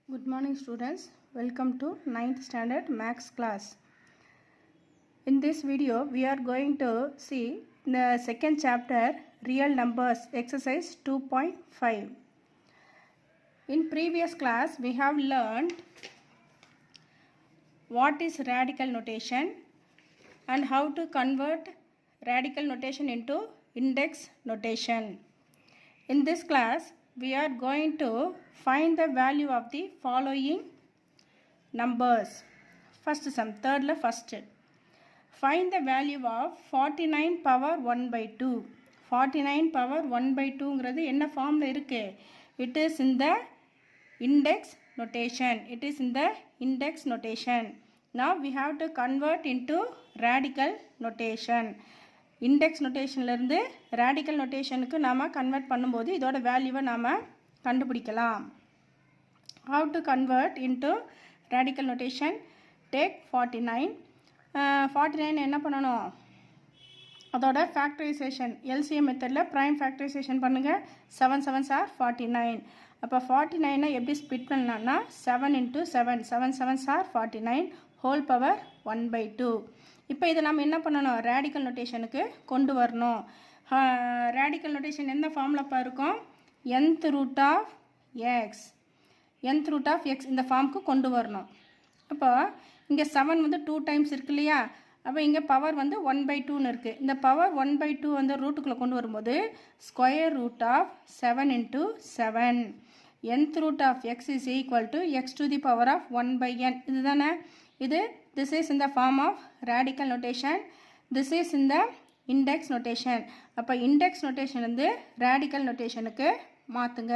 Good morning students, welcome to 9th standard maths class. In this video we are going to see the second chapter real numbers exercise 2.5. In previous class we have learned what is radical notation and how to convert radical notation into index notation. In this class we are going to find the value of the following numbers. First sum, third la first. Find the value of 49 power 1 by 2. 49 power 1 by 2 ங்கிறது என்ன ஃபார்மில் இருக்கு? It is in the index notation. It is in the index notation. Now we have to convert into radical notation. Index நோட்டேஷன்லேருந்து radical நோட்டேஷனுக்கு நாம் convert பண்ணும்போது இதோட வேல்யூவை நாம் கண்டுபிடிக்கலாம். How to convert into radical notation? Take 49. 49 என்ன பண்ணணும்? அதோட ஃபேக்டரைசேஷன் LCM மெத்தடில் ப்ரைம் ஃபேக்டரைசேஷன் பண்ணுங்கள். 7 7s are 49. அப்போ 49 எப்படி ஸ்ப்ளிட் பண்ணலான்னா 7 into 7. 7 7s are 49 whole power 1 by 2. இப்போ இதை நம்ம என்ன பண்ணணும்? ரேடிக்கல் நோட்டேஷனுக்கு கொண்டு வரணும். ரேடிக்கல் நோட்டேஷன் எந்த ஃபார்ம்லப்பா இருக்கும்? nth root of x. nth root of x இந்த ஃபார்முக்கு கொண்டு வரணும். அப்போ இங்கே 7 வந்து 2 டைம்ஸ் இருக்கு இல்லையா? அப்போ இங்கே பவர் வந்து 1 by 2ன்னு இருக்குது. இந்த பவர் 1 by 2 வந்து ரூட்டுக்குள்ளே கொண்டு வரும்போது square root of 7 into 7. nth root of x is equal to x to the power of 1 by n. இதுதானே இது. This is in the form of radical notation. This is in the index notation. அப்போ index notation வந்து radical notationக்கு மாற்றுங்க.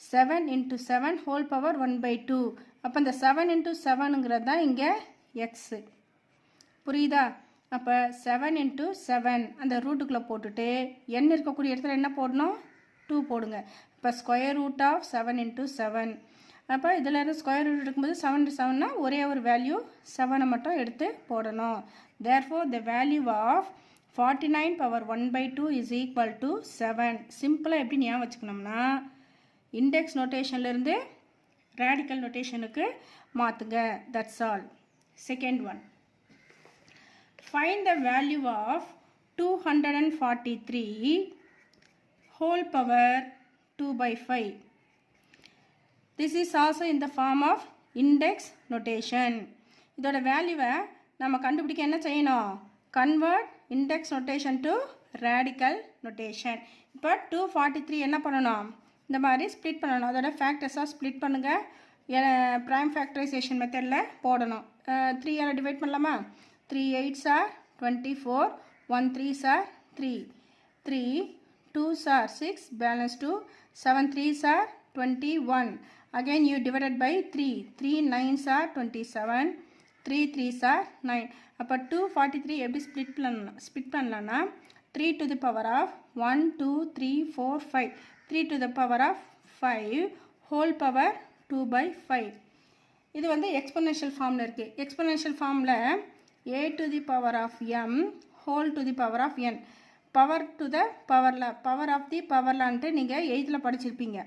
7 into 7 whole power 1 by 2. அப்போ இந்த 7 into 7ங்கிறது தான் இங்கே x. புரியுதா? அப்போ 7 into 7 அந்த ரூட்டுக்குள்ளே போட்டுட்டு n இருக்கக்கூடிய இடத்துல என்ன போடணும்? 2 போடுங்க. இப்போ ஸ்கொயர் ரூட் ஆஃப் 7 into 7. அப்போ இதில் இருந்து ஸ்கொயர் ரூட் எடுக்கும்போது 7 into 7னா ஒரே ஒரு வேல்யூ 7 மட்டும் எடுத்து போடணும். Therefore the value of 49 power 1 by 2 is equal to 7. சிம்பிளாக எப்படி ஞாபகம் வச்சுக்கணும்னா இண்டெக்ஸ் நோட்டேஷன்லேருந்து ரேடிக்கல் நோட்டேஷனுக்கு மாற்றுங்க. That's all. Second one. Find the value of 243 whole power 2 by 5. This is also in the form of index notation. இதோட வேல்யூவை நம்ம கண்டுபிடிக்க என்ன செய்யணும்? Convert index notation to radical notation. இப்போ 243 என்ன பண்ணணும்? இந்த மாதிரி ஸ்ப்ளிட் பண்ணணும். அதோட ஃபேக்டர்ஸாக ஸ்ப்ளிட் பண்ணுங்கள். ப்ரைம் ஃபேக்டரைசேஷன் மெத்தடில் போடணும். 3 யாரை டிவைட் பண்ணலாமா? 3 8s are 24. 1 3s are 3. 3 2s are 6. Balance 2. 7 3s are 21. Again you divided by 3. 3 9s are 27. 3 3s are 9. அப்போ 243 எப்படி ஸ்ப்ளிட் பண்ணலான்னா 3 to the power of 1 2 3 4 5. 3 to the power of 5 whole power 2 by 5. இது வந்து exponential ஃபார்மில் இருக்குது. Exponential ஃபார்மில் a to the power of m whole to the power of n. Power to the பவரில் power of தி பவர்லான்ட்டு நீங்கள் 8th படிச்சிருப்பீங்க.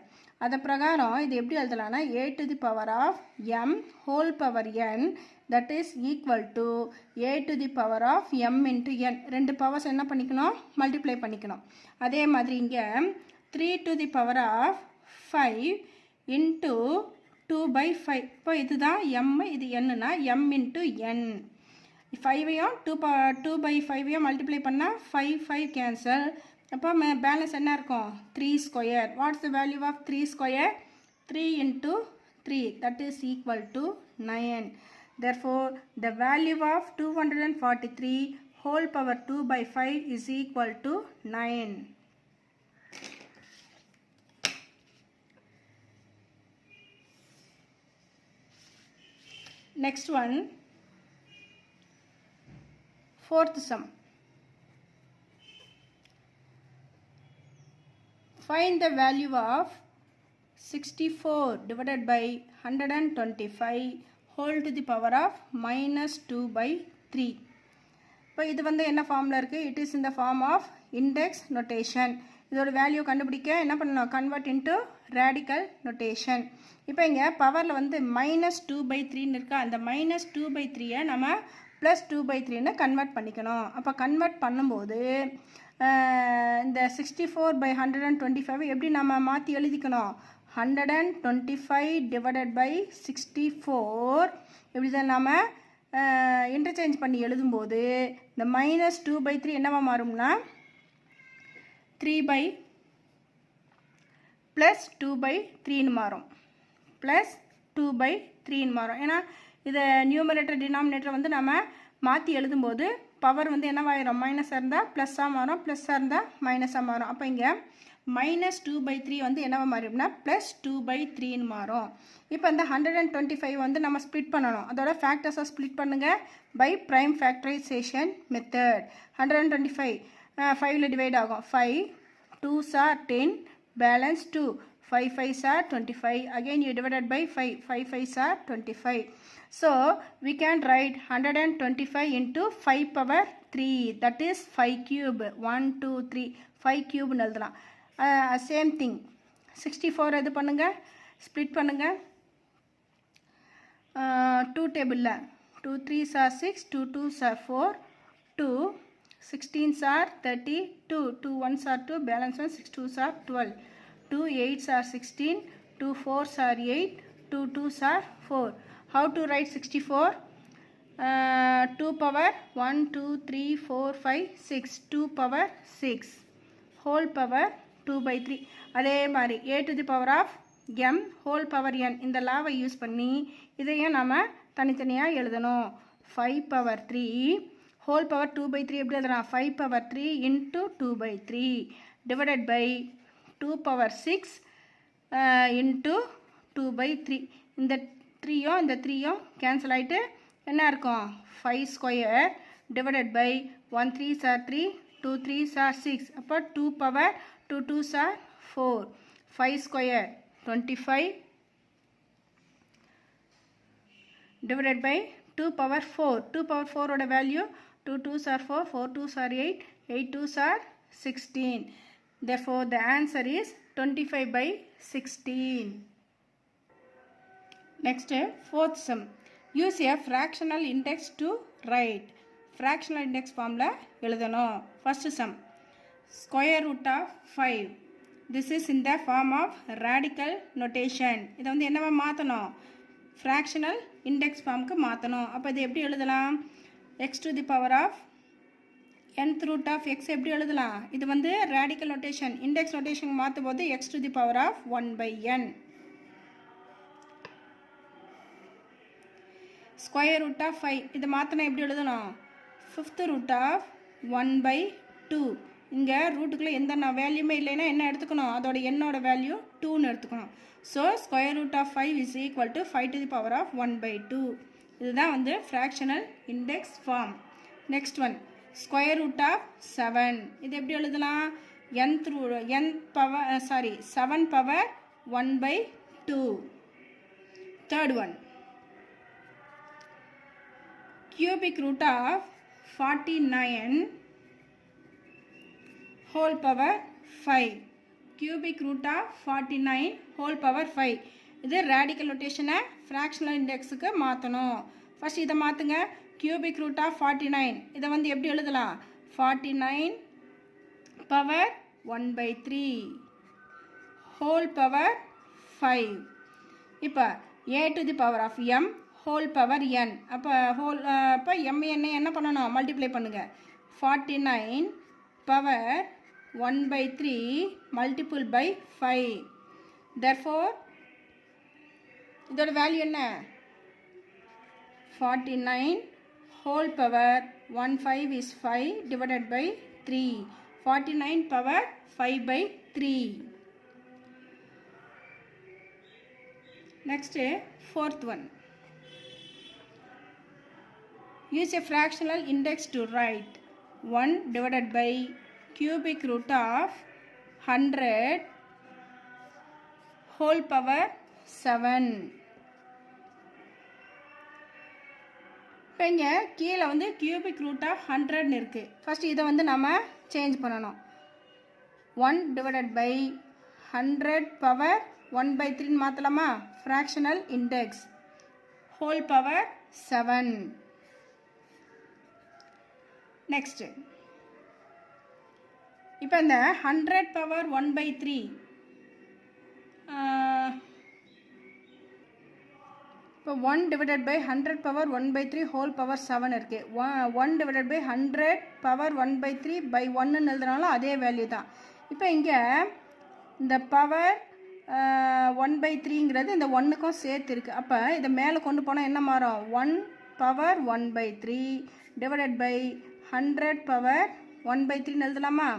அது பிரகாரம் இது எப்படி எழுதலாம்னா a to the power of m whole power n that is equal to a to the power of m into n. ரெண்டு powers என்ன பண்ணிக்கணும்? மல்டிப்ளை பண்ணிக்கணும். அதே மாதிரி இங்கே 3 to the power of 5 into 2 by 5. இப்போ இதுதான் m, இது nனா m into n. 5ஐயும் 2 by 5ஐயும் மல்டிப்ளை பண்ணால் 5 5 கேன்சல். அப்போ பேலன்ஸ் என்ன இருக்கும்? 3 square. What's the value of 3 square? 3 into 3 that is equal to 9. Therefore the value of 243 whole power 2 by 5 is equal to 9. Next one. Fourth sum. Find the value of 64 divided by 125 whole to the power of minus 2 by 3. இப்போ இது வந்து என்ன ஃபார்மில் இருக்குது? It is in the form of index notation. இதோட value கண்டுபிடிக்க என்ன பண்ணணும், கன்வெர்ட் இன்ட்டு ரேடிக்கல் நொட்டேஷன். இப்போ இங்கே பவரில் வந்து -2/3ன்னு இருக்கா, அந்த -2/3 நம்ம +2/3ன்னு கன்வெர்ட் பண்ணிக்கணும். அப்போ கன்வெர்ட் பண்ணும்போது இந்த 64/125 எப்படி நம்ம மாற்றி எழுதிக்கணும், 125 டிவைடட் பை 64 இப்படி தான் நாம் இன்டர்சேஞ்ச் பண்ணி எழுதும்போது இந்த -2/3 என்னவா மாறும்னா 3 +2/3ன்னு மாறும், +2/3ன்னு மாறும். ஏன்னா இதை நியூமரேட்டர் டினாமினேட்டர் வந்து நம்ம மாற்றி எழுதும்போது பவர் வந்து என்னவாயிரும், மைனஸாக இருந்தால் ப்ளஸ்ஸாக மாறும், ப்ளஸ்ஸாக இருந்தால் மைனஸாக மாறும். அப்போ இங்கே -2/3 வந்து என்னவா மாறும்னா +2/3ன்னு மாறும். இப்போ இந்த 125 வந்து நம்ம ஸ்ப்ளிட் பண்ணணும், அதோட ஃபேக்டர்ஸை ஸ்ப்ளிட் பண்ணுங்கள் பை ப்ரைம் ஃபேக்டரைசேஷன் மெத்தட். 125 5ல் டிவைட் ஆகும், 5 2s are 10 balance 2, 5 5s are 25, again you divided by 5, 5 5s are 25. So we can write 125 into 5 power 3, that is 5 cube, 1 2 3 5 cube எழுதலாம். சேம் திங் 64 எது பண்ணுங்க, ஸ்ப்ளிட் பண்ணுங்க 2 டேபிளில் 2 3s are 6, 2 2s are 4, 2 16s are 30, 2 2 1s are 2, balance 1, 6 2s are 12, 2 8s are 16, 2 4s are 8, 2 2s are 4. How to write 64? 2 power 1 2 3 4 5 6, 2 power 6 whole power 2/3. அதே மாதிரி a to the power of m whole power n இந்த லாவை use பண்ணி இதையும் நம்ம தனித்தனியாக எழுதணும். 5 power 3 whole power 2/3 எப்படி எழுதலாம், 5 power 3 into 2/3 divided by 2 power 6 into 2/3. இந்த 3யும் இந்த 3யும் கேன்சல் ஆகிட்டு என்ன இருக்கும், 5 square divided by 1 3s are 3, 2 3s are 6, அப்போ 2 power 2 2s are 4, 5 square 25 divided by 2 power 4, 2 power 4 ஓட value 2 2s are 4, 4 2s are 8, 8 2s are 16. Therefore the answer is 25/16. Next, fourth sum. Use a fractional index to write. Fractional index formula எழுதணும். First sum, square root of 5. This is in the form of radical notation. இதை வந்து என்னவா மாற்றணும், fractional index formக்கு மாற்றணும். அப்போ இது எப்படி எழுதலாம், x to the power of nth root of x எப்படி எழுதலாம், இது வந்து radical notation, index notation மாற்றும் போது x to the power of 1/n. Square root of 5 இது மாற்றினா எப்படி எழுதணும், 5th root of 1/2. இங்கே ரூட்டுக்குள்ளே எந்த வேல்யூமே இல்லைன்னா என்ன எடுத்துக்கணும், அதோட என்னோட வேல்யூ 2ன்னு எடுத்துக்கணும். So square root of 5 is equal to 5 to the power of 1/2. இதுதான் வந்து fractional index form. Next one, square root of 7. இது எப்படி எழுதலாம், seven power 1/2. Third one, cubic root of 49 whole power 5. cubic root of 49 whole power 5. இது radical நோட்டேஷனை fractional இண்டெக்ஸுக்கு மாற்றணும். First இதை மாற்றுங்க, cubic root of 49 இதை வந்து எப்படி எழுதலாம், 49 power 1/3 whole power 5. இப்போ a to the power of m whole power n. அப்போ m என்ன பண்ணணும், மல்டிப்ளை பண்ணுங்கள். 49 power 1/3 multiple by 5. therefore இதோட வேல்யூ என்ன, 49 whole power 15 is 5 divided by 3. 49 power 5/3. next, fourth one, use a fractional index to write 1 divided by cubic root of 100 whole power 7. இப்போ இங்கே கீழே வந்து cubic root of 100ன்னு இருக்குது. First இதை வந்து நம்ம சேஞ்ச் பண்ணணும். 1 divided by 100 power 1 by 3 மாற்றலாமா? fractional index whole power 7. next இப்போ இந்த 100 power 1 by 3 இப்போ 1 divided by 100 power 1 by 3 whole power 7 இருக்கு. 1 divided by 100 power 1 by 3 by 1 எழுதுனாலும் அதே வேல்யூ தான். இப்போ இங்கே இந்த பவர் 1 by 3ங்கிறது இந்த 1க்கும் சேர்த்து இருக்குது. அப்போ இதை மேலே கொண்டு போனால் என்ன மாறும்? 1 power 1 by 3 divided by 100 power 1 by 3 எழுதலாமா?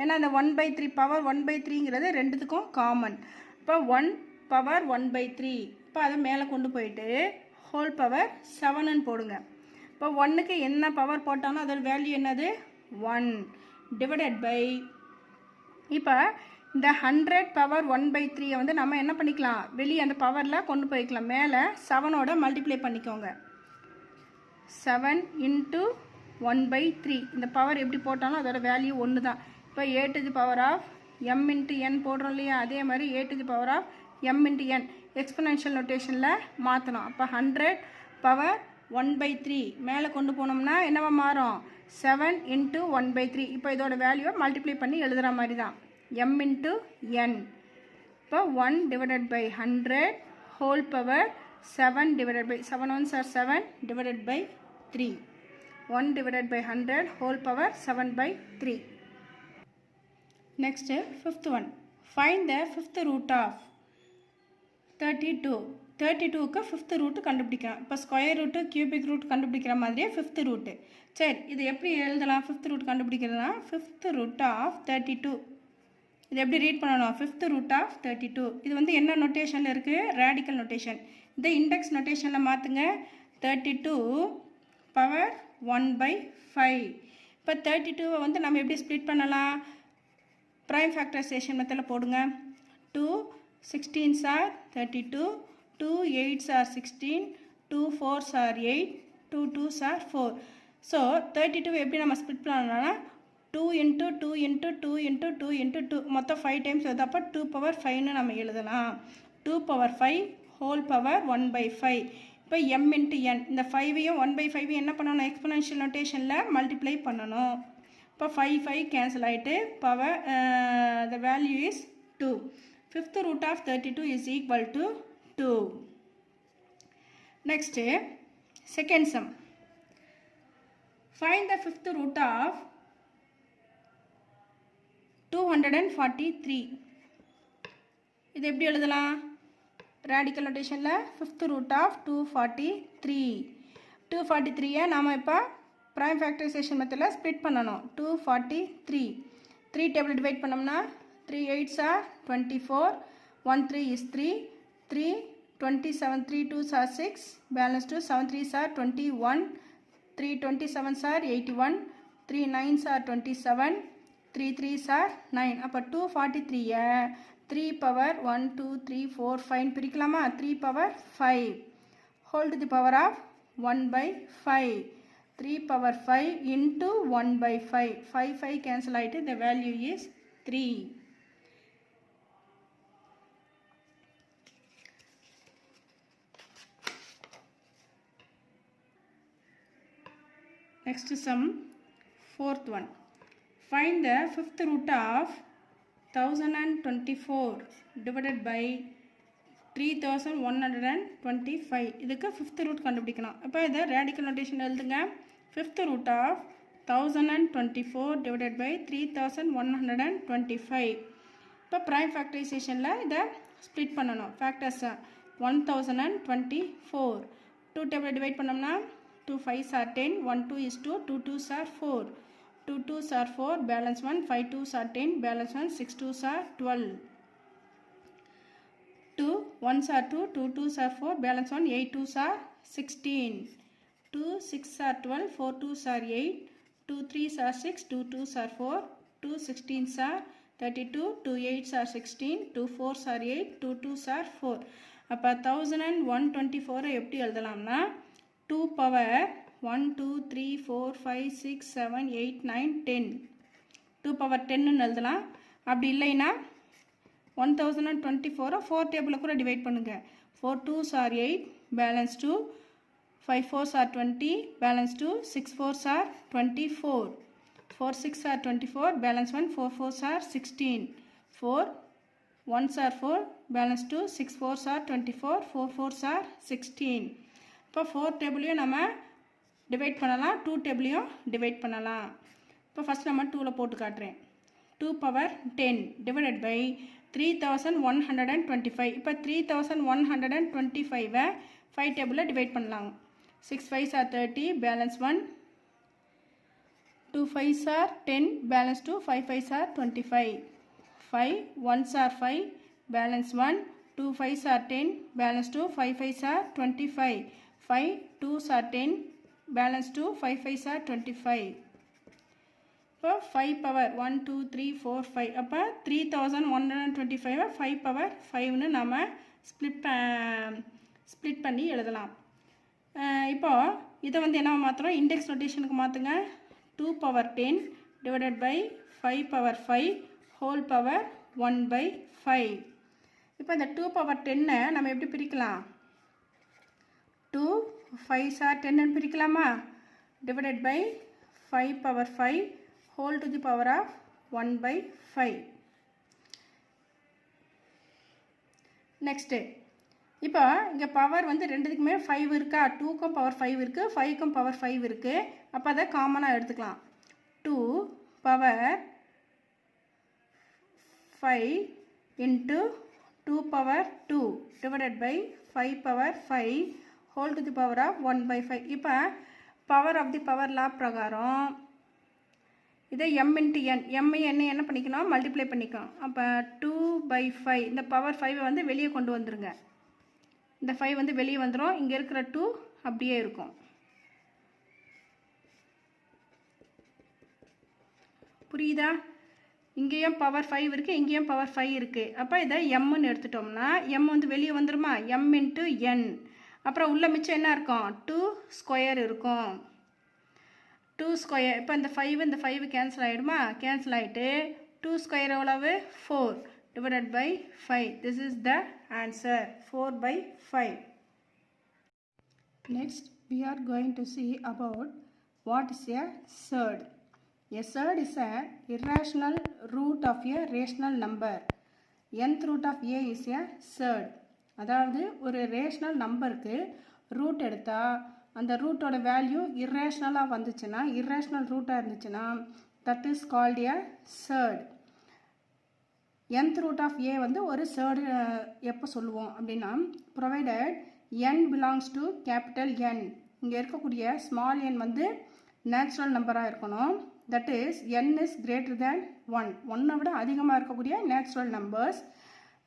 ஏன்னா இந்த 1 by 3 பவர் 1 by 3ங்கிறது ரெண்டுத்துக்கும் காமன். இப்போ 1 power 1 by 3 இப்போ அதை மேலே கொண்டு போயிட்டு ஹோல் பவர் 7ன்னு போடுங்க. இப்போ 1க்கு என்ன பவர் போட்டாலும் அதோட வேல்யூ என்னது? 1 டிவைடட் பை இப்போ இந்த 100 பவர் 1 by 3 வந்து நம்ம என்ன பண்ணிக்கலாம்? வெளியே அந்த பவரில் கொண்டு போய்க்கலாம். மேலே 7ஓட மல்டிப்ளை பண்ணிக்கோங்க. 7 into 1 by 3 இந்த பவர் எப்படி போட்டாலும் அதோட வேல்யூ 1 தான். இப்போ a to the power of m into n போடுறோம் இல்லையா? அதே மாதிரி a to the power of m into n exponential நோட்டேஷனில் மாற்றணும். அப்போ 100 பவர் 1 by 3 மேலே கொண்டு போனோம்னா என்னவா மாறும்? 7 into 1 by 3 இப்போ இதோட வேல்யூவை மல்டிப்ளை பண்ணி எழுதுகிற மாதிரி தான். m into n இப்போ 1 divided by 100 whole power 7 divided by 7 ones are 7 divided by 3 1 divided by 100 whole power 7 by 3. Next fifth one, find the fifth root of 32. 32க்கு ஃபிஃப்த் ரூட்டு கண்டுபிடிக்கலாம். இப்போ ஸ்கொயர் ரூட்டு கியூபிக் ரூட் கண்டுபிடிக்கிற மாதிரியே fifth route. சரி, இது எப்படி எழுதலாம்? Fifth root கண்டுபிடிக்கிறதுனா ஃபிஃப்த் ரூட் ஆஃப் 32 இது எப்படி ரீட் பண்ணணும்? ஃபிஃப்த் ரூட் ஆஃப் 32 இது வந்து என்ன நொட்டேஷனில் இருக்குது? Radical notation. இந்த இண்டெக்ஸ் நொட்டேஷனில் மாற்றுங்க. 32 பவர் 1 by 5. இப்போ 32வை வந்து நம்ம எப்படி ஸ்ப்ளிட் பண்ணலாம்? ப்ரைம் ஃபேக்டரைசேஷன் மெத்தடில் போடுங்க. 2 16s are 32, 2 8s are 16, 2 4s are 8, 2 2s are 4. So 32 எப்படி நம்ம ஸ்ப்ளிட் பண்ணலாம்னா 2 into 2 into 2 into 2 into 2 மொத்தம் 5 டைம்ஸ் வருது. அப்போ 2 power 5ன்னு நம்ம எழுதலாம். 2 power 5 whole power 1 by 5. இப்போ m into n இந்த 5ஐயும் 1 by 5ஐயும் என்ன பண்ணணும்? எக்ஸ்பொனென்ஷியல் நோட்டேஷனில் மல்டிப்ளை பண்ணணும். இப்போ 5 5 கேன்சல் ஆகிட்டு power the value is 2. Fifth root of 32 is equal to 2. Next, second sum. Find the fifth root of 243. இது எப்படி எழுதலாம்? ரேடிக்கல் நோட்டேஷனில் fifth root of 243. 243ஐ நாம் இப்போ ப்ரைம் ஃபேக்டரைசேஷன் மெத்தடில் ஸ்ப்ளிட் பண்ணணும். 243 3 டேபிள் டிவைட் பண்ணோம்னா 3 8s are 24, 1 3 is 3, 3 27, 3 2s are 6, balance 2, 7 3s are 21, 3 27s are 81, 3 9s are 27, 3 3s are 9. அப்போ 243 3 power 1 2 3 4 5 பிரிக்கலாமா? 3 power 5 whole to the power of 1 by 5. 3 power 5 into 1 by 5. 5 5 cancel ஆகிட்டு the value is 3. Next sum, fourth one. Find the fifth root of 1024 divided by 3125. இதுக்கு fifth root கண்டுபிடிக்கணும். அப்போ இதை radical notation எழுதுங்க. fifth root of 1024 divided by 3125. இப்போ prime factorizationல இதை split பண்ணணும். Factors 1024. 2 table divide பண்ணோம்னா 2 5s are 10, 1 2 is 2, 2 2s are 4, 2 2s are 4, balance 1, 5 2s are 10, balance 1, 6 2s are 12, 2 1s are 2, 2 2s are 4, balance 1, 8 2s are 16, 2 6 are 12, 4 2s are 8, 2 3s are 6, 2 2s are 4, 2 16s are 32, 2 8s are 16, 2 4s are 8, 2 2s are 4. அப்போ 1124 எப்படி எழுதலாம்னா 2 power 1 2 3 4 5 6 7 8 9 10 2 power 10 எழுதலாம். அப்படி இல்லைன்னா 1024 4 டேபிளில் கூட divide பண்ணுங்கள். 4 2s are 8, balance 2, 5 4s are 20, balance 2, 6 4s are 24, 4 6 are 24, balance 1, 4 4s are 16, 4 1s are 4, balance 2, 6 4s are 24, 4 4s are 16. இப்போ 4 டேபிளையும் நம்ம டிவைட் பண்ணலாம், 2 டேபிளையும் டிவைட் பண்ணலாம். இப்போ ஃபஸ்ட் நம்ம 2ல் போட்டு காட்டுறேன். 2 பவர் 10 டிவைடட் பை 3125. இப்போ 3125 5 டேபிளில் டிவைட் பண்ணலாம். 6 5s are 30, balance 1, 2 5s are 10, balance 2, 5 5s are 25, 5 1s are 5, balance 1, 2 5s are 10, balance 2, 5 5s are 25, 5 2s are 10, balance 2, 5 5s are 25. இப்போ 5 பவர் 1 2 3 4 5. அப்போ 3125 5 பவர் 5ன்னு நம்ம ஸ்ப்ளிட் பண்ணி எழுதலாம். இப்போ இதை வந்து என்ன மாற்றுறோம், இண்டெக்ஸ் நோட்டேஷனுக்கு மாற்றுங்க. 2 power 10 divided by 5 power 5 whole power 1/5. இப்போ இந்த 2 பவர் 10 நம்ம எப்படி பிரிக்கலாம், 2 5s are 10 பிரிக்கலாமா, divided by 5 power 5 whole to the power of 1/5. Next இப்போ இங்கே பவர் வந்து ரெண்டுத்துக்குமே 5 இருக்கா, 2க்கும் பவர் 5 இருக்குது, 5க்கும் பவர் 5 இருக்குது. அப்போ அதை காமனாக எடுத்துக்கலாம். 2 power 5 into 2 power 2 divided by 5 power 5 whole to the power of 1/5. இப்போ power of the power law பிரகாரம் இதை m இன்ட்டு n, என்ன பண்ணிக்கணும், மல்டிப்ளை பண்ணிக்கணும். அப்போ 2/5 இந்த பவர் 5 வந்து வெளியே கொண்டு வந்துருங்க. இந்த 5 வந்து வெளியே வந்துடும், இங்கே இருக்கிற 2 அப்படியே இருக்கும். புரியுதா, இங்கேயும் பவர் 5 இருக்குது, இங்கேயும் பவர் 5 இருக்குது. அப்போ இதை mன்னு எடுத்துட்டோம்னா m வந்து வெளியே வந்துடுமா, m இன்ட்டு n. அப்புறம் உள்ள மிச்சம் என்ன இருக்கும், 2 ஸ்கொயர் இருக்கும். 2 ஸ்கொயர், இப்போ இந்த 5 கேன்சல் ஆகிடுமா, கேன்சல் ஆகிட்டு 2 ஸ்கொயர் எவ்வளவு 4 divided by 5. This is the answer, 4/5. Next we are going to see about what is a surd. A surd is a irrational root of a rational number. Nth root of a is a surd. அதாவது ஒரு rational நம்பருக்கு root எடுத்தால் அந்த ரூட்டோட value இர்ரேஷ்னலாக வந்துச்சுன்னா, irrational ரூட்டாக இருந்துச்சுன்னா that is called a surd. nth root of a வந்து ஒரு சர்டு எப்போ சொல்லுவோம் அப்படின்னா, provided n belongs to capital N. இங்கே இருக்கக்கூடிய ஸ்மால் n வந்து நேச்சுரல் நம்பராக இருக்கணும். That is n is greater than 1, 1 விட அதிகமாக இருக்கக்கூடிய natural numbers.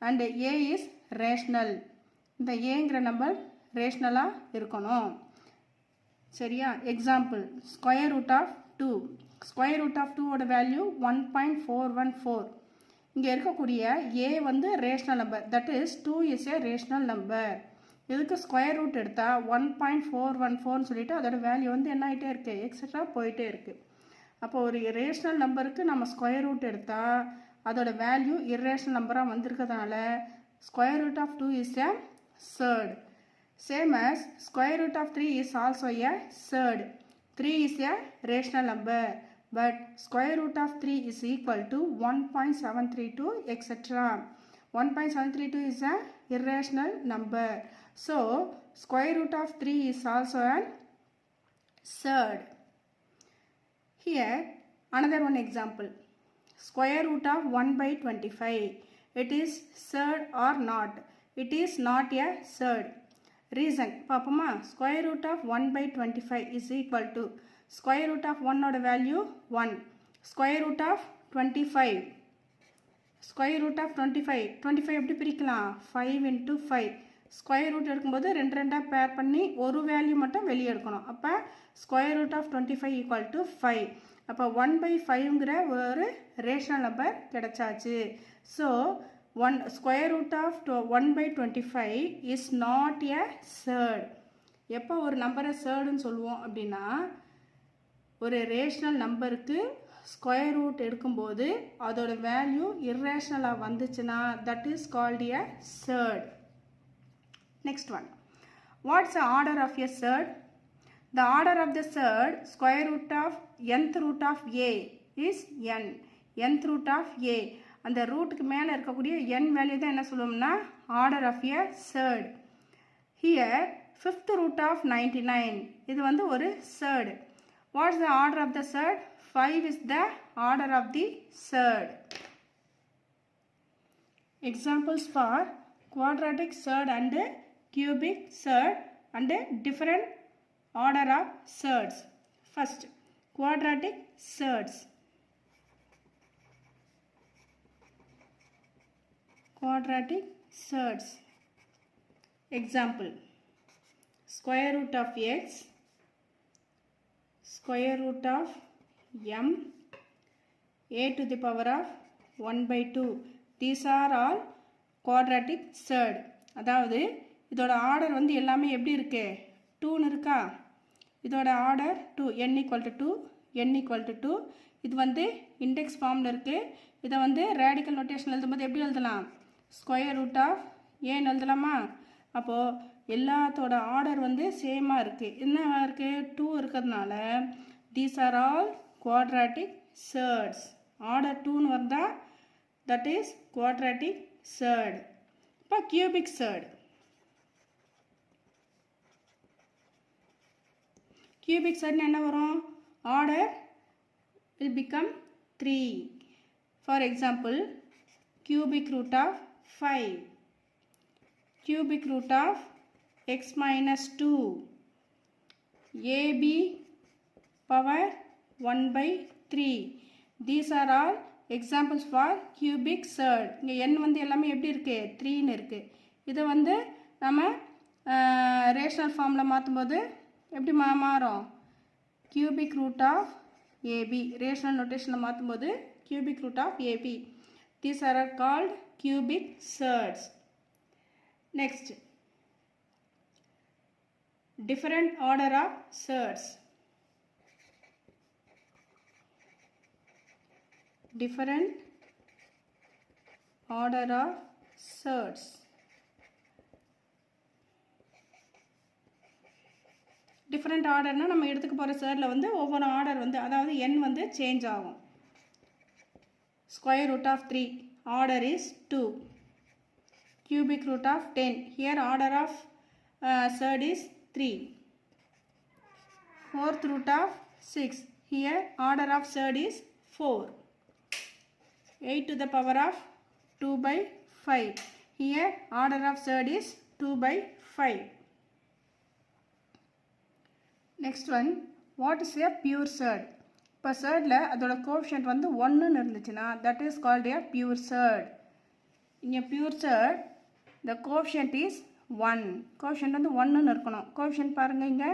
And a is rational, இந்த ஏங்கிற நம்பர் ரேஷ்னலாக இருக்கணும். சரியா, example square root of 2. Square root of 2 ஓட வேல்யூ 1.414. இங்கே இருக்கக்கூடிய ஏ வந்து rational number, that is 2 is A rational number. இதுக்கு ஸ்கொயர் ரூட் எடுத்தால் 1.414 சொல்லிட்டு அதோட வேல்யூ வந்து என்ன ஆகிட்டே இருக்குது, எக்ஸட்ரா போயிட்டே இருக்குது. அப்போ ஒரு ரேஷ்னல் நம்பருக்கு நம்ம ஸ்கொயர் ரூட் எடுத்தால் அதோட வேல்யூ இர்ரேஷ்னல் நம்பராக வந்திருக்கிறதுனால square root of 2 is a surd. Same as square root of 3 is also a surd. 3 is a rational number, but square root of 3 is equal to 1.732 etc. 1.732 is a irrational number. So, square root of 3 is also a surd. Here, another one example. Square root of 1/25. It is surd or not? It is not a surd. Reason பார்ப்போமா, square root of 1/25 is equal to square root of 1ஓட value 1, square root of 25, square root of 25 எப்படி பிரிக்கலாம், 5 into 5. Square root எடுக்கும்போது 2 2 பேர் பண்ணி ஒரு value மட்டும் வெளியே எடுக்கணும். அப்போ square root of 25 equal to 5. அப்போ 1/5ங்கிற ஒரு ரேஷனல் நம்பர் கிடைச்சாச்சு. So square root of 1/25 is not a surd. எப்போ ஒரு நம்பரை சர்டுன்னு சொல்லுவோம் அப்படின்னா, ஒரு ரேஷனல் நம்பருக்கு ஸ்கொயர் ரூட் எடுக்கும்போது அதோட வேல்யூ இர்ரேஷனலாக வந்துச்சுன்னா that is called a surd. Next one, what's the order of a surd? The order of the surd square root of nth root of a is n. nth root of a, அந்த ரூட்டுக்கு மேலே இருக்கக்கூடிய n value தான் என்ன சொல்லுவோம்னா order of a surd. Here fifth root of 99, இது வந்து ஒரு surd. What's the order of the surd? 5 is the order of the surd. Examples for quadratic surd and cubic surd and different order of surds. First, quadratic surds. Quadratic surds. Example, square root of x, square root of m, a to the power of 1 by 2. These are all quadratic surd. அதாவது இதோட order வந்து எல்லாமே எப்படி இருக்கு? 2ன்னு இருக்கா? இதோட order 2, n equal to 2, n equal to 2. இது வந்து இண்டெக்ஸ் ஃபார்மில் இருக்குது. இதை வந்து ரேடிக்கல் நோட்டேஷன் எழுதும்போது எப்படி எழுதலாம்? ஸ்கொயர் ரூட் ஆஃப் ஏன்னு எழுதலாமா? அப்போது எல்லாத்தோட ஆர்டர் வந்து சேமாக இருக்குது. என்ன இருக்குது? 2 இருக்கிறதுனால these are all quadratic surds. Order 2 வந்தா that is quadratic surd. இப்போ cubic surd. Cubic surd என்ன வரும்? Order will become 3. For example, cubic root of 5, cubic root of x minus 2, ab power 1 by 3. These are all examples for cubic surd. இங்கே n வந்து எல்லாமே எப்படி இருக்குது? 3ன்னு இருக்குது. இதை வந்து நம்ம ரேஷனல் ஃபார்மில் மாற்றும்போது எப்படி மாறும்? cubic root of ab. Rational நோட்டேஷனில் மாற்றும்போது cubic root of ab. These are called cubic surds. Next, different order of surds. Different order of surds. Different order na நம்ம எடுத்துக்க போற சர்ட்ல வந்து ஒவ்வொரு ஆர்டர் வந்து அதாவது n வந்து சேஞ்ச் ஆகும். Square root of 3, order is 2. Cubic root of 10, here order of surd is 3. Fourth root of 6, here order of surd is 4. 8 to the power of 2 by 5. Here order of surd is 2 by 5. Next one, what is a pure surd? இப்போ சர்டில் அதோட coefficient வந்து 1ன்னு இருந்துச்சுன்னா that is called a pure surd. இங்கே pure surd, the coefficient is 1. Coefficient வந்து 1ன்னு இருக்கணும். Coefficient பாருங்கள், இங்கே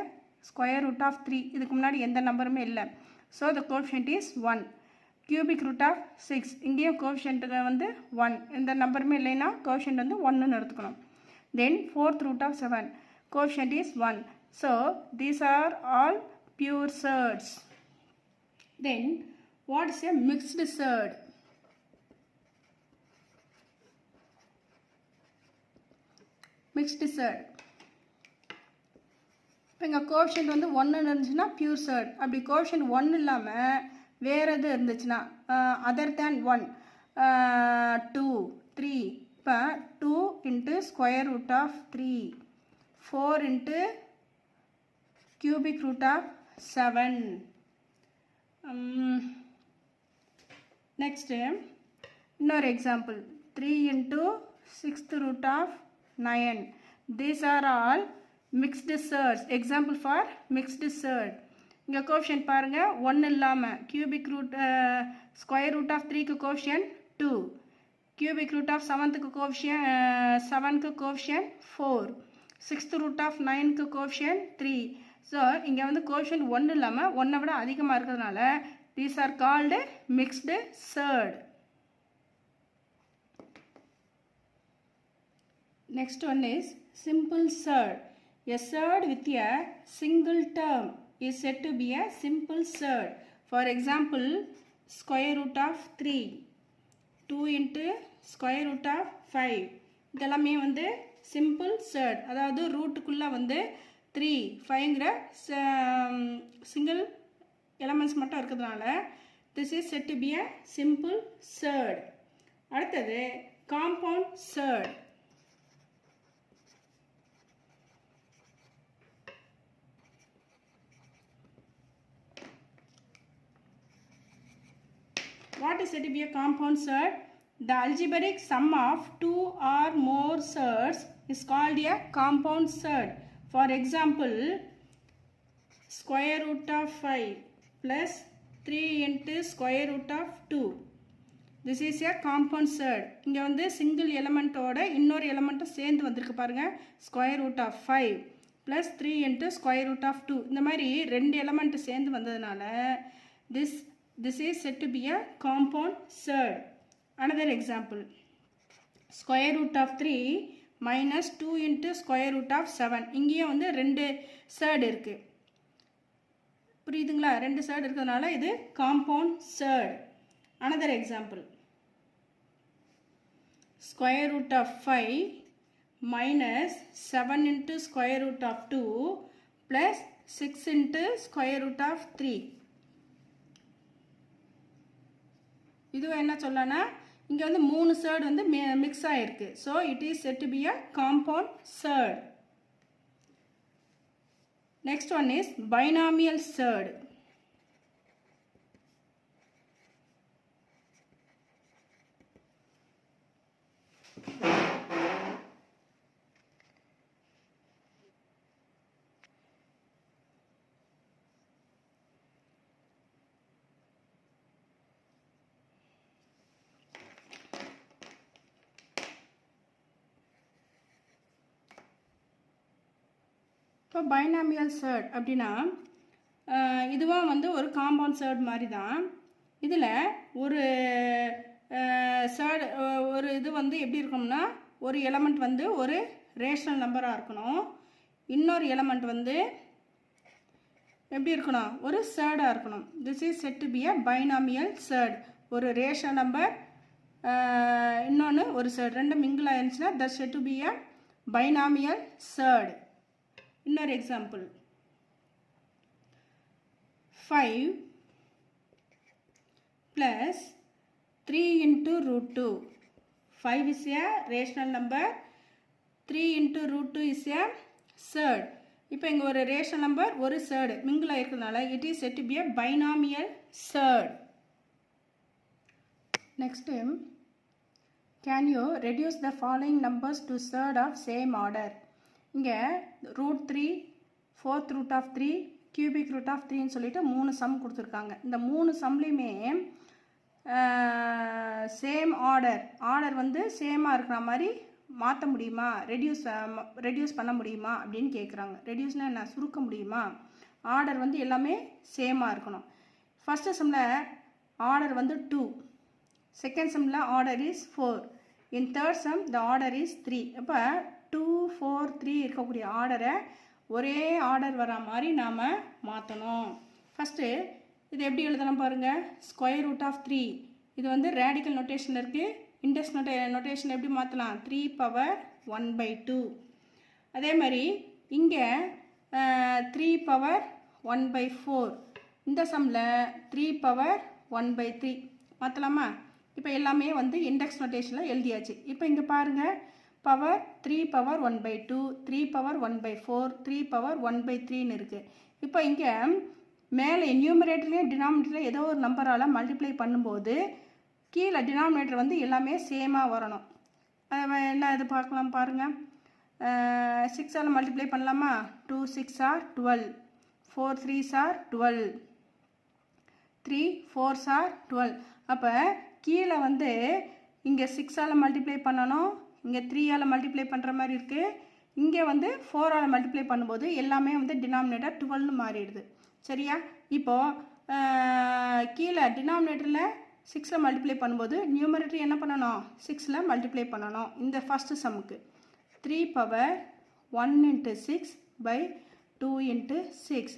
square root of 3, இதுக்கு முன்னாடி எந்த நம்பருமே இல்லை. So the coefficient is 1. cubic root of 6, இங்கேயும் கோஎஃபிஷியன்ட் வந்து 1, எந்த நம்பருமே இல்லைன்னா கோஎஃபிஷியன்ட் வந்து 1ன்னு எடுத்துக்கணும். Then fourth root of 7, coefficient is 1. So these are all pure surds. Then what is a mixed surd? Mixed surd. இப்போ இங்கே கோஎஃபிஷியன்ட் வந்து 1ன்னு இருந்துச்சுன்னா பியூர் சர்ட். அப்படி கோஎஃபிஷியன்ட் 1 இல்லாமல் வேறு எது இருந்துச்சுன்னா அதர் தேன் 1, 2, 3. இப்போ 2 into square root of 3, 4 into cubic root of 7. Next இன்னொரு example 3 into 6th root of 9. These are all mixed surds. Example for mixed surd. இங்கே கோஎஃபிஷியன்ட் பாருங்கள் 1 இல்லாமல் cubic root square root of 3க்கு coefficient 2, cubic root of 7க்கு coefficient 7க்கு coefficient 4, 6th root of 9க்கு coefficient 3. So இங்கே வந்து coefficient 1 இல்லாமல் 1 விட அதிகமாக இருக்கிறதுனால these are called mixed surd. Next one is simple surd. A surd with a single term is said to be a simple surd. For example, square root of 3, 2 into square root of 5. இதெல்லாமே வந்து simple surd, அதாவது ரூட்டுக்குள்ளே வந்து 3, 5ங்கிற single elements மட்டும் இருக்கிறதுனால this is said to be a simple surd. அடுத்தது compound surd. What is said to be a compound surd? The algebraic sum of two or more surds is called a compound surd. For example, square root of 5 plus 3 into square root of 2. This is a compound surd. இங்க வந்து single element ஓட இன்னொரு element சேர்ந்து வந்திருக்கு பாருங்க. Square root of 5 plus 3 into square root of 2. இந்த மாதிரி ரெண்டு element சேர்ந்து வந்ததுனால this is said to be a compound surd. Another example, square root of 3 minus 2 into square root of 7. இங்கேயும் வந்து ரெண்டு surd இருக்கு. புரியுதுங்களா? ரெண்டு surd இருக்கிறதுனால இது compound surd. Another example, square root of 5 minus 7 into square root of 2 plus 6 into square root of 3. இதுவே என்ன சொல்லனா, இங்க வந்து மூணு surd வந்து மிக்ஸ் ஆயிருக்கு. So it is said to be a compound surd. Next one is binomial surd. இப்போ binomial surd அப்படின்னா இதுவும் வந்து ஒரு காம்பவுண்ட் surd மாதிரி தான். இதில் ஒரு surd ஒரு இது வந்து எப்படி இருக்கணும்னா, ஒரு எலமெண்ட் வந்து ஒரு ரேஷனல் நம்பராக இருக்கணும், இன்னொரு எலமெண்ட் வந்து எப்படி இருக்கணும், ஒரு surd-ஆக இருக்கணும். This is set to be a binomial surd. ஒரு ரேஷனல் நம்பர் இன்னொன்று ஒரு surd ரெண்டும் மிங்கிள் ஆயிருந்துச்சுன்னா that set to be a binomial surd. Another example, 5 plus 3 into root 2. 5 is a rational number, 3 into root 2 is a surd. இப்போ இங்கே ஒரு rational number ஒரு surd மிங்கிள் ஆயிருக்கிறதுனால it is said to be a binomial surd. Next, can you reduce the following numbers to surd of same order? இங்கே √3, 4th root of 3, cubic root of 3ன்னு சொல்லிட்டு மூணு some கொடுத்துருக்காங்க. இந்த மூணு சம்லேயுமே same order வந்து சேமாக இருக்கிற மாதிரி மாற்ற முடியுமா, ரெடியூஸ் பண்ண முடியுமா அப்படின்னு கேட்குறாங்க. ரெடியூஸ்னால் என்ன, சுருக்க முடியுமா? ஆர்டர் வந்து எல்லாமே சேமாக இருக்கணும். ஃபஸ்ட்டு சம்மில் ஆர்டர் வந்து 2, செகண்ட் சம்மில் order is 4, in third sum the order is 3. அப்போ 2, 4, 3 இருக்கக்கூடிய ஆர்டரை ஒரே ஆர்டர் வர மாதிரி நாம் மாற்றணும். ஃபஸ்ட்டு இது எப்படி எழுதலாம் பாருங்கள். ஸ்கொயர் ரூட் ஆஃப் 3 இது வந்து ரேடிக்கல் நோட்டேஷன் இருக்குது. இண்டெக்ஸ் நோட்டேஷன் எப்படி மாற்றலாம், 3 power 1/2. அதே மாதிரி இங்கே 3 power 1/4. இந்த சம்மில் 3 power 1/3 மாற்றலாமா? இப்போ எல்லாமே வந்து இண்டெக்ஸ் நோட்டேஷனில் எழுதியாச்சு. இப்போ இங்கே பாருங்கள், பவர் 3 power 1/2, 3 power 1/4, 3 power 1/3ன்னு இருக்குது. இப்போ இங்கே மேலே நியூமரேட்டர்லேயும் டினாமினேட்டரில் ஏதோ ஒரு நம்பரால் மல்டிப்ளை பண்ணும்போது கீழே டினாமினேட்டர் வந்து எல்லாமே சேமாக வரணும். என்ன இது பார்க்கலாம் பாருங்கள். 6ஆல் மல்டிப்ளை பண்ணலாமா? 2 6 are 12, 4 3s are 12, 3 4s are 12. அப்போ கீழே வந்து இங்கே 6ஆல் மல்டிப்ளை பண்ணணும், இங்கே 3ஆல் மல்டிப்ளை பண்ணுற மாதிரி இருக்குது. இங்கே வந்து 4ஆல் மல்டிப்ளை பண்ணும்போது எல்லாமே வந்து டினாமினேட்டர் 12ன்னு மாறிடுது. சரியா? இப்போது கீழே டினாமினேட்டரில் 6ல் மல்டிப்ளை பண்ணும்போது நியூமரேட்டர் என்ன பண்ணணும், 6ல் மல்டிப்ளை பண்ணணும். இந்த first சம்முக்கு 3 power 1 into 6 by 2 into 6,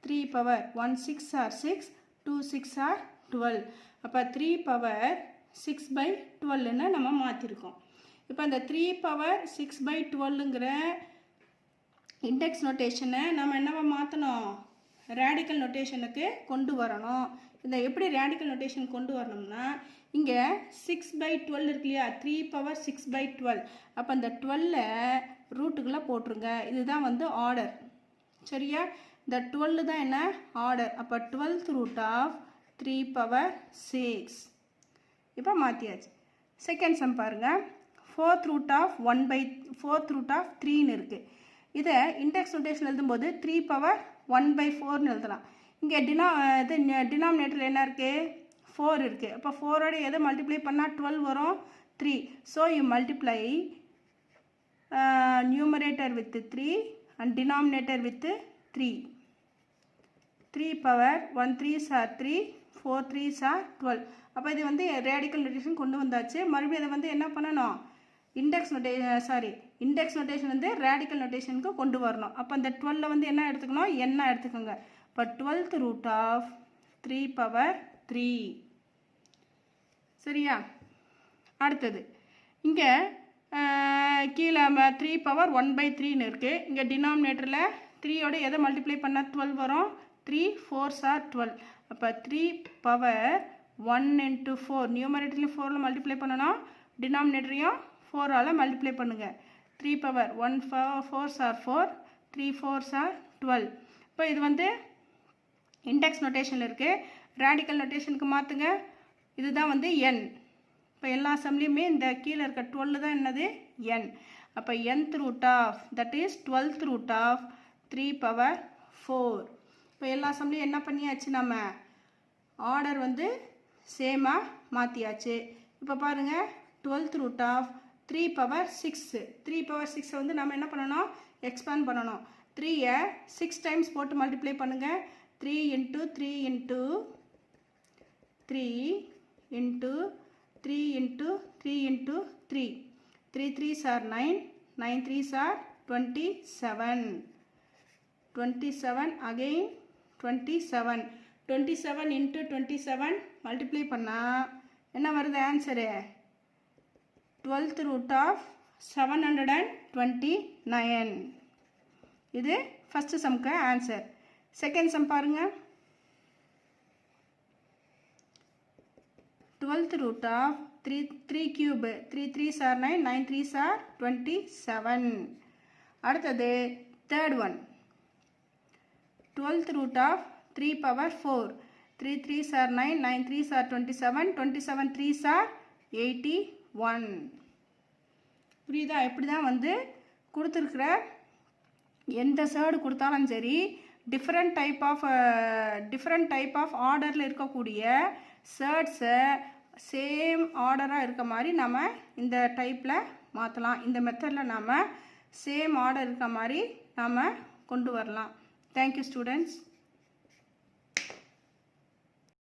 3 power 1 6 are 6, 2 6 are 12. அப்போ 3 பவர் 6/12ன்னு நம்ம மாற்றிருக்கோம். இப்போ அந்த 3 பவர் 6/12ங்கிற இண்டெக்ஸ் நோட்டேஷனை நம்ம என்னவா மாற்றணும், ரேடிக்கல் நோட்டேஷனுக்கு கொண்டு வரணும். இந்த எப்படி ரேடிக்கல் நோட்டேஷன் கொண்டு வரணும்னா, இங்கே 6/12 இருக்கு இல்லையா, 3 பவர் 6/12. அப்போ அந்த 12 ரூட்டுக்குள்ளே போட்டுருங்க. இதுதான் வந்து ஆர்டர். சரியா, இந்த 12 தான் என்ன ஆர்டர். அப்போ 12th root of 3 பவர் 6. இப்போ மாற்றியாச்சு. செகண்ட் சம் பாருங்கள். 4th root of 3ன்னு இருக்குது. இதை இண்டெக்ஸ் நோட்டேஷன் எழுதும்போது 3 பவர் 1/4ன்னு எழுதலாம். இங்கே டினாமினேட்டரில் என்ன இருக்குது, 4 இருக்குது. அப்போ 4ஓட எதை மல்டிப்ளை பண்ணால் 12 வரும், 3. So you multiply numerator with 3 and denominator with 3. 3 power 1 3s are 3, 4 3s are 12. அப்போ இது வந்து ரேடிக்கல் நோட்டேஷன் கொண்டு வந்தாச்சு. மறுபடியும் அதை வந்து என்ன பண்ணணும், இண்டெக்ஸ் நோட்டேஷன் வந்து ரேடிக்கல் நோட்டேஷனுக்கு கொண்டு வரணும். அப்போ அந்த 12 வந்து என்ன எடுத்துக்கணும், என்ன எடுத்துக்கோங்க. இப்போ 12th root of 3 பவர் 3. சரியா, அடுத்தது இங்கே கீழே 3 பவர் 1/3ன்னு இருக்குது. இங்கே டினாமினேட்டரில் 3ஓட எதை மல்டிப்ளை பண்ணால் 12 வரும், 3 4s are 12. அப்போ 3 பவர் 1 into 4, நியூமரேட்டர்லையும் 4ல் மல்டிப்ளை பண்ணணும், டினாமினேட்டரையும் 4ஆல் மல்டிப்ளை பண்ணுங்கள். 3 power 1 4s are 4, 3 4s are 12. இப்போ இது வந்து இண்டெக்ஸ் நோட்டேஷனில் இருக்குது. ரேடிக்கல் நோட்டேஷனுக்கு மாற்றுங்க. இதுதான் வந்து n. இப்போ எல்லா சம்லேயுமே இந்த கீழே இருக்க 12 தான் என்னது n. அப்போ nth root of, that is 12th root of 3 power 4. இப்போ எல்லா சம்லேயும் என்ன பண்ணியாச்சு, நம்ம ஆர்டர் வந்து சேமாக மாற்றியாச்சு. இப்போ பாருங்கள், 12th root of 3 power 6. 3 power 6 வந்து நம்ம என்ன பண்ணணும், எக்ஸ்பேண்ட் பண்ணணும். 3ஐ 6 டைம்ஸ் போட்டு மல்டிப்ளை பண்ணுங்கள். 3 into 3 into 3 into 3 into 3 into 3. 3 3s are 9, 9 3s are 27. 27 again 27. 27 into 27 multiply பண்ணால் என்ன வருது ஆன்சரு, 12th root of 729. இது ஃபஸ்ட்டு சம்க்கு ஆன்சர். செகண்ட் சம் பாருங்கள். 12th root of 3 cube, 3 3s are 9, 9 3s are 27. அடுத்தது third one. 12th root of 3 power 4. 3 3s are 9, 9 3s are 27, 27 3s are 81. புரியுதா, இப்படி தான் வந்து கொடுத்துருக்குற எந்த சர்டு கொடுத்தாலும் சரி, டிஃப்ரெண்ட் டைப் ஆஃப் ஆர்டரில் இருக்கக்கூடிய சர்ட்ஸை சேம் ஆர்டராக இருக்க மாதிரி நம்ம இந்த டைப்பில் மாற்றலாம். இந்த மெத்தடில் நாம் சேம் ஆர்டர் இருக்க மாதிரி நாம் கொண்டு வரலாம். Thank you students.